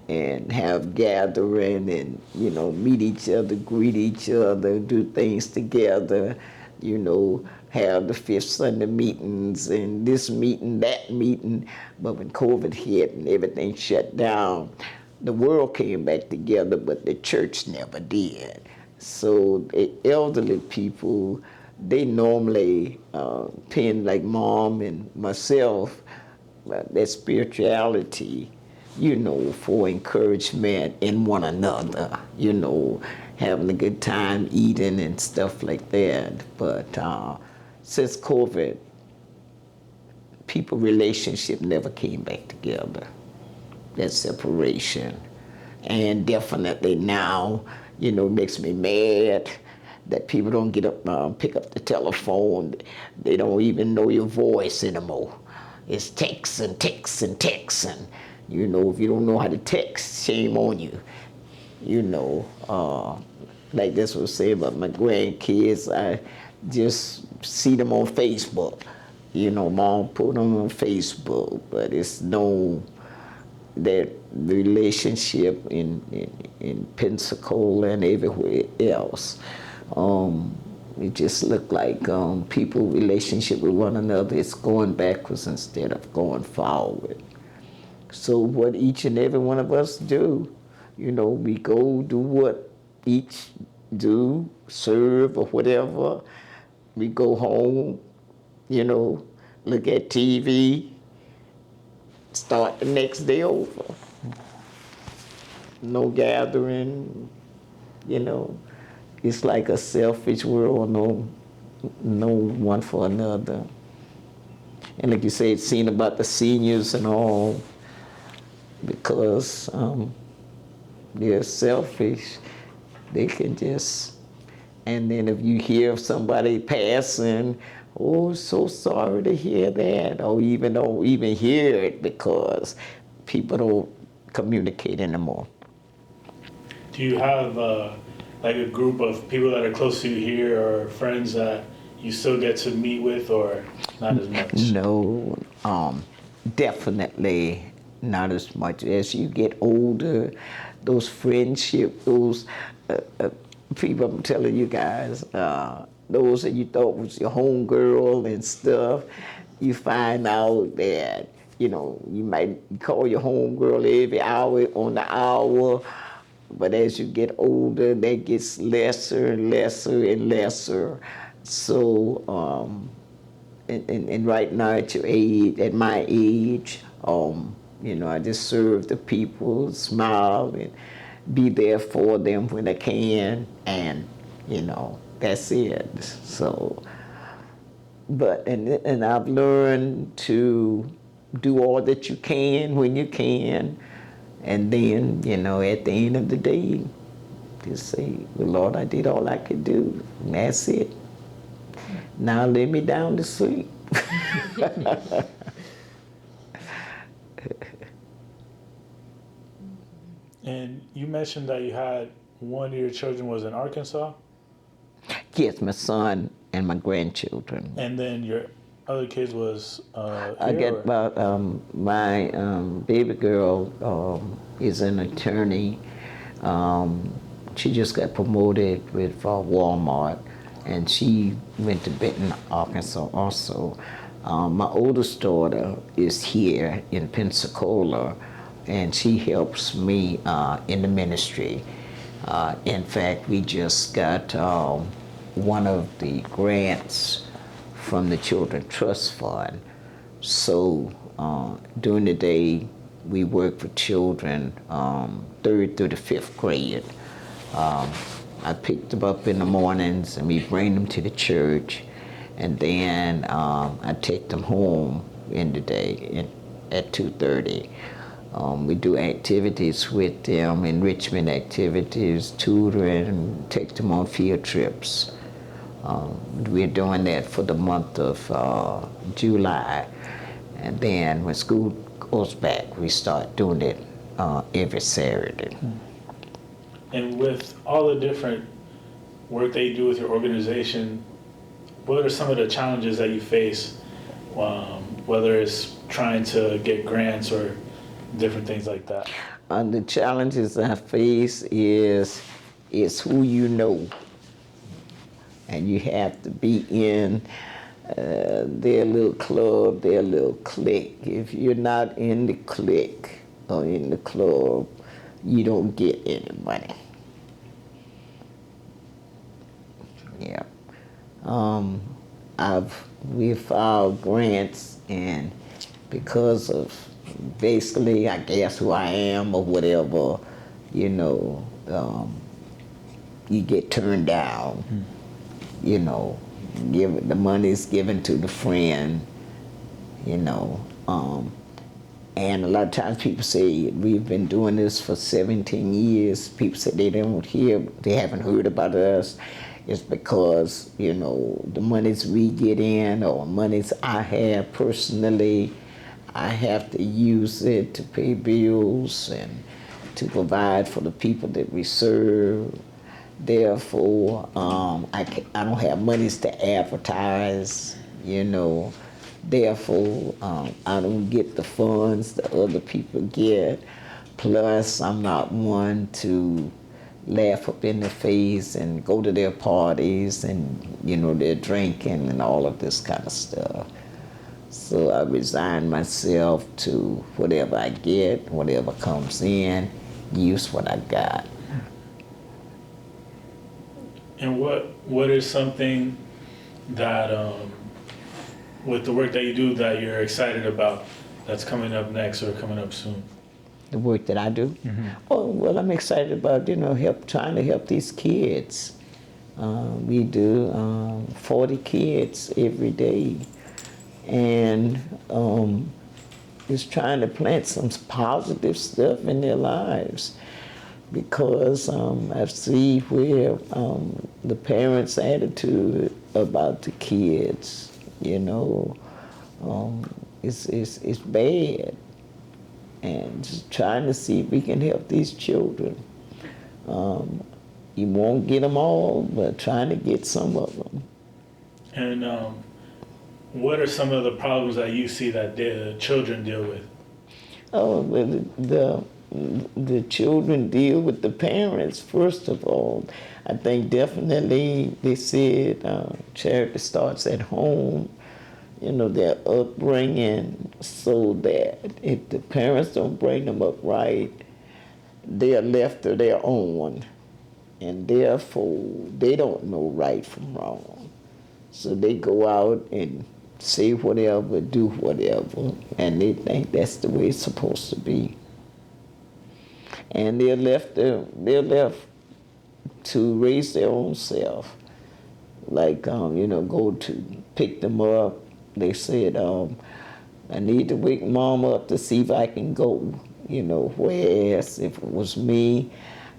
and have gathering and, you know, meet each other, greet each other, do things together, you know, have the Fifth Sunday meetings and this meeting, that meeting. But when COVID hit and everything shut down, the world came back together, but the church never did. So the elderly people, they normally tend, like Mom and myself, that spirituality, you know, for encouragement in one another, you know, having a good time eating and stuff like that. But since COVID, people relationship never came back together, that separation. And definitely now, you know, it makes me mad that people don't get up, pick up the telephone. They don't even know your voice anymore. It's text and text and text, and you know, if you don't know how to text, shame on you. You know, like this was said about my grandkids, I just see them on Facebook. You know, Mom put them on Facebook, but it's no, that relationship in Pensacola and everywhere else. It just looked like people relationship with one another is going backwards instead of going forward. So what each and every one of us do, you know, we go do what each do, serve or whatever, We go home, you know, look at TV, start the next day over. No gathering, you know. It's like a selfish world, no one for another. And like you said, seeing about the seniors and all, because they're selfish. They can just, and then if you hear of somebody passing, oh, so sorry to hear that, or even don't even hear it because people don't communicate anymore. Do you have like a group of people that are close to you here or friends that you still get to meet with, or not as much? No, definitely not as much. As you get older, those friendships, those people, I'm telling you guys, those that you thought was your homegirl and stuff, you find out that, you know, you might call your homegirl every hour on the hour, but as you get older, that gets lesser and lesser and lesser. So, and right now at your age, at my age, you know, I just serve the people, smile, and be there for them when I can, and you know, that's it. So, but and I've learned to do all that you can when you can, and then, you know, at the end of the day, just say, well, Lord, I did all I could do, and that's it. Now lay me down to sleep. And you mentioned that you had one of your children was in Arkansas, Yes, my son and my grandchildren. and then your other kids was I here, get or? about my baby girl is an attorney. She just got promoted with Walmart, and she went to Benton, Arkansas also. My oldest daughter is here in Pensacola, and she helps me in the ministry. In fact, we just got one of the grants from the Children Trust Fund. So during the day, we work with children 3rd through the 5th grade. I pick them up in the mornings and we bring them to the church, and then I take them home in the day at 2:30. We do activities with them, enrichment activities, tutoring, take them on field trips. We're doing that for the month of July, and then when school goes back, we start doing it every Saturday. And with all the different work that you do with your organization, what are some of the challenges that you face, whether it's trying to get grants or different things like that? The challenges I face is who you know, and you have to be in their little club, their little clique. If you're not in the clique or in the club, you don't get any money. Yeah. We filed grants, and because of basically, I guess, who I am or whatever, you know, you get turned down. You know, the money's given to the friend, you know. And a lot of times people say, we've been doing this for 17 years. People say they haven't heard about us. It's because, you know, the monies we get in or monies I have personally, I have to use it to pay bills and to provide for the people that we serve. Therefore, I don't have monies to advertise, you know. Therefore, I don't get the funds that other people get. Plus, I'm not one to laugh up in their face and go to their parties and, you know, they're drinking and all of this kind of stuff. So I resign myself to whatever I get, whatever comes in, use what I got. And what is something that with the work that you do that you're excited about that's coming up next or coming up soon? The work that I do? Oh, well, I'm excited about, trying to help these kids. We do 40 kids every day. And just trying to plant some positive stuff in their lives. Because I see where the parents' attitude about the kids, it's bad. And just trying to see if we can help these children. You won't get them all, but trying to get some of them. And what are some of the problems that you see that the children deal with? Oh, well, the children deal with the parents, first of all. I think definitely they said charity starts at home, their upbringing, so that if the parents don't bring them up right, they are left to their own, and therefore they don't know right from wrong. So they go out and say whatever, do whatever, and they think that's the way it's supposed to be. And they're left to raise their own self. Like, go to pick them up. They said, I need to wake mom up to see if I can go. Whereas if it was me,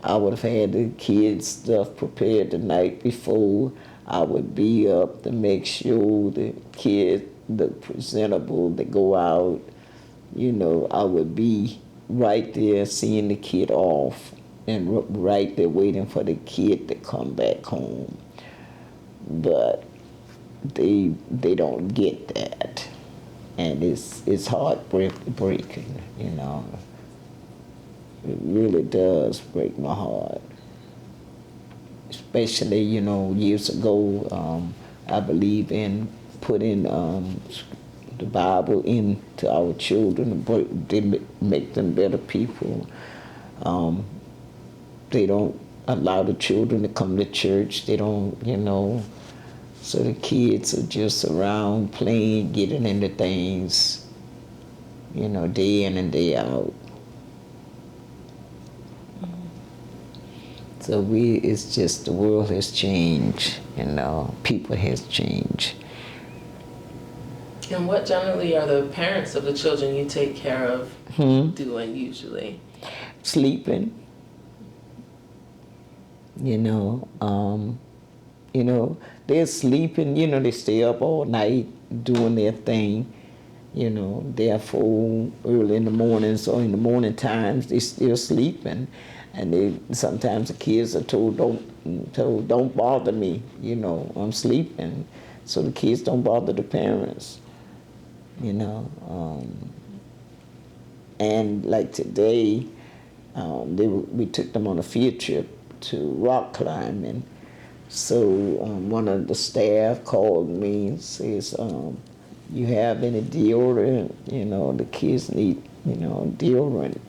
I would have had the kids' stuff prepared the night before. I would be up to make sure the kids look presentable to go out. I would be right there seeing the kid off and right there waiting for the kid to come back home. But they don't get that. And it's heartbreaking, It really does break my heart. Especially, years ago, I believe in putting the Bible into our children to make them better people. They don't allow the children to come to church. They don't, so the kids are just around playing, getting into things, day in and day out. So it's just the world has changed, people has changed. And what generally are the parents of the children you take care of doing usually? Sleeping. They're sleeping, they stay up all night doing their thing, therefore early in the mornings or in the morning times they still sleeping. And sometimes the kids are told, don't bother me, I'm sleeping. So the kids don't bother the parents, And like today, we took them on a field trip to rock climbing. So one of the staff called me and says, you have any deodorant? The kids need, deodorant,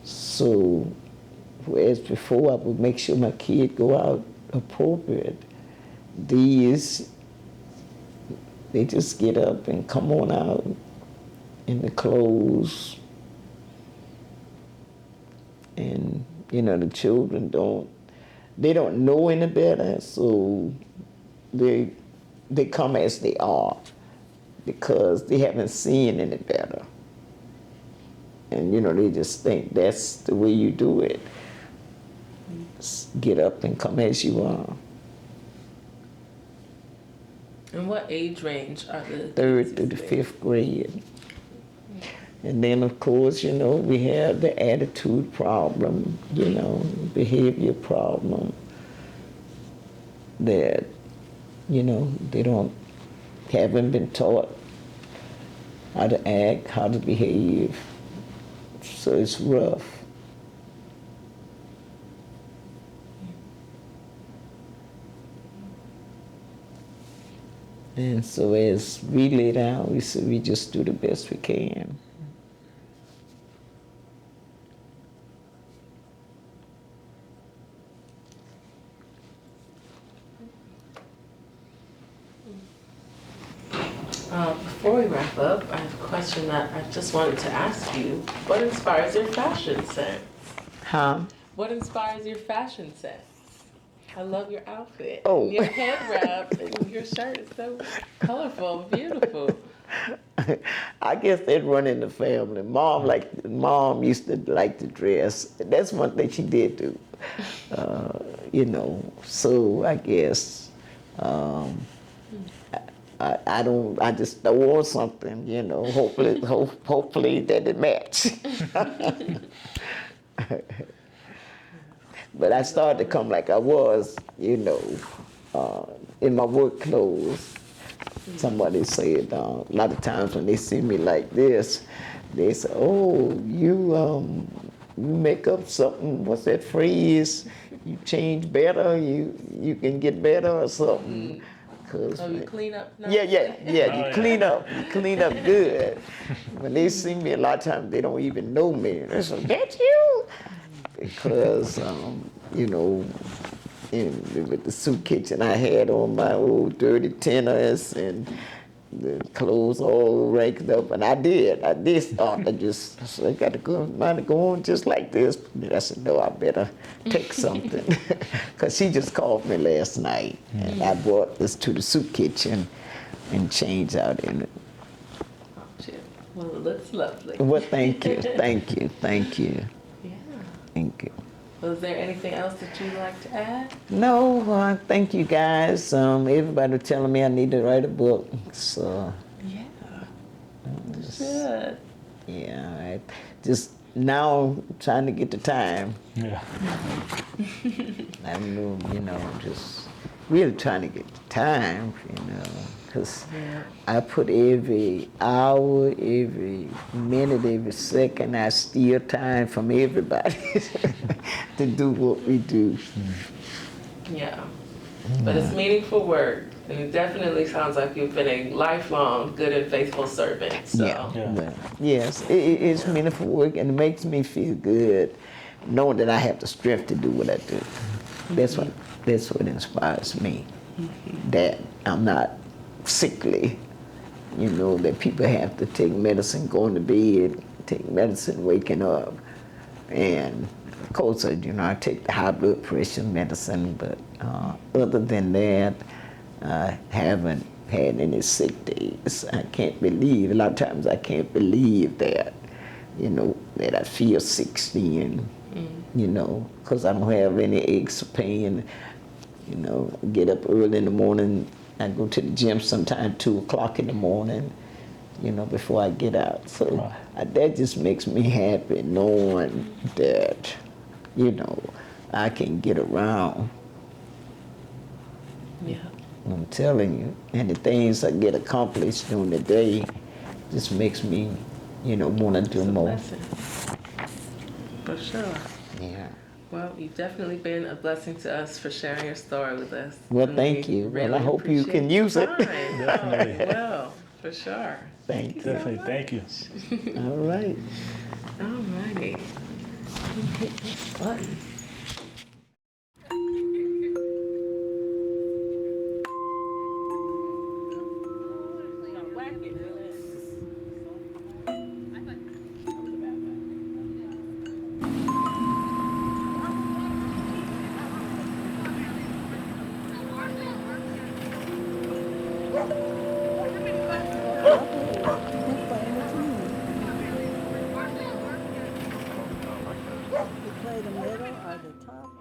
So whereas before I would make sure my kid go out appropriate, these, they just get up and come on out in the clothes. And, the children don't know any better, so they come as they are because they haven't seen any better. And, they just think that's the way you do it. Get up and come as you are. And what age range are the Third through the fifth grade. And then, of course, we have the attitude problem, behavior problem that, they haven't been taught how to act, how to behave. So it's rough. And so as we lay down, we say we just do the best we can. Before we wrap up, I have a question that I just wanted to ask you. What inspires your fashion sense? Huh? What inspires your fashion sense? I love your outfit. Oh. And your head wrap and your shirt is so colorful, beautiful. I guess they'd run in the family. Mom used to like to dress. That's one thing she did do. You know, so I guess I just wore something, you know, hopefully that it match. But I started to come like I was, you know, in my work clothes. Somebody said a lot of times when they see me like this, they say, "Oh, you make up something. What's that phrase? You change better. You can get better or something." Oh, you clean up now? Yeah. You clean up. You clean up good. When they see me, a lot of times they don't even know me. They say, "That's you," because you know. With the soup kitchen, I had on my old dirty tenors and the clothes all ranked up, and I did start so I got to go on just like this. And I said, no, I better take something, because she just called me last night, and I brought this to the soup kitchen and changed out in it. Well, it looks lovely. Well, thank you. Yeah. Thank you. Was there anything else that you'd like to add? No, thank you guys. Everybody was telling me I need to write a book, so. Yeah, you should. Yeah, I just now trying to get the time. Yeah. I'm, you know, just really trying to get the time, you know, because I put every hour, every minute, every second, I steal time from everybody to do what we do. Yeah, but it's meaningful work, and it definitely sounds like you've been a lifelong good and faithful servant. So. Yeah. Yes, it's meaningful work, and it makes me feel good knowing that I have the strength to do what I do. That's what inspires me. That I'm not sickly, you know, that people have to take medicine going to bed, take medicine waking up. And of course, you know, I take the high blood pressure medicine, but other than that, I haven't had any sick days. I can't believe, a lot of times I can't believe that, you know, that I feel 60 and, you know, because I don't have any aches or pain. You know, get up early in the morning. I go to the gym sometime 2 o'clock in the morning, you know, before I get out. So that just makes me happy knowing that, you know, I can get around. Yeah. I'm telling you, and the things I get accomplished during the day just makes me, you know, want to do more. For sure. Yeah. Well, you've definitely been a blessing to us for sharing your story with us. Well, And thank we you. Really well, I hope you can appreciate use it. your time. Definitely. Oh, well, for sure. Thank you. Definitely. Thank you. All right. All righty. Hit this button. Play the middle or the top.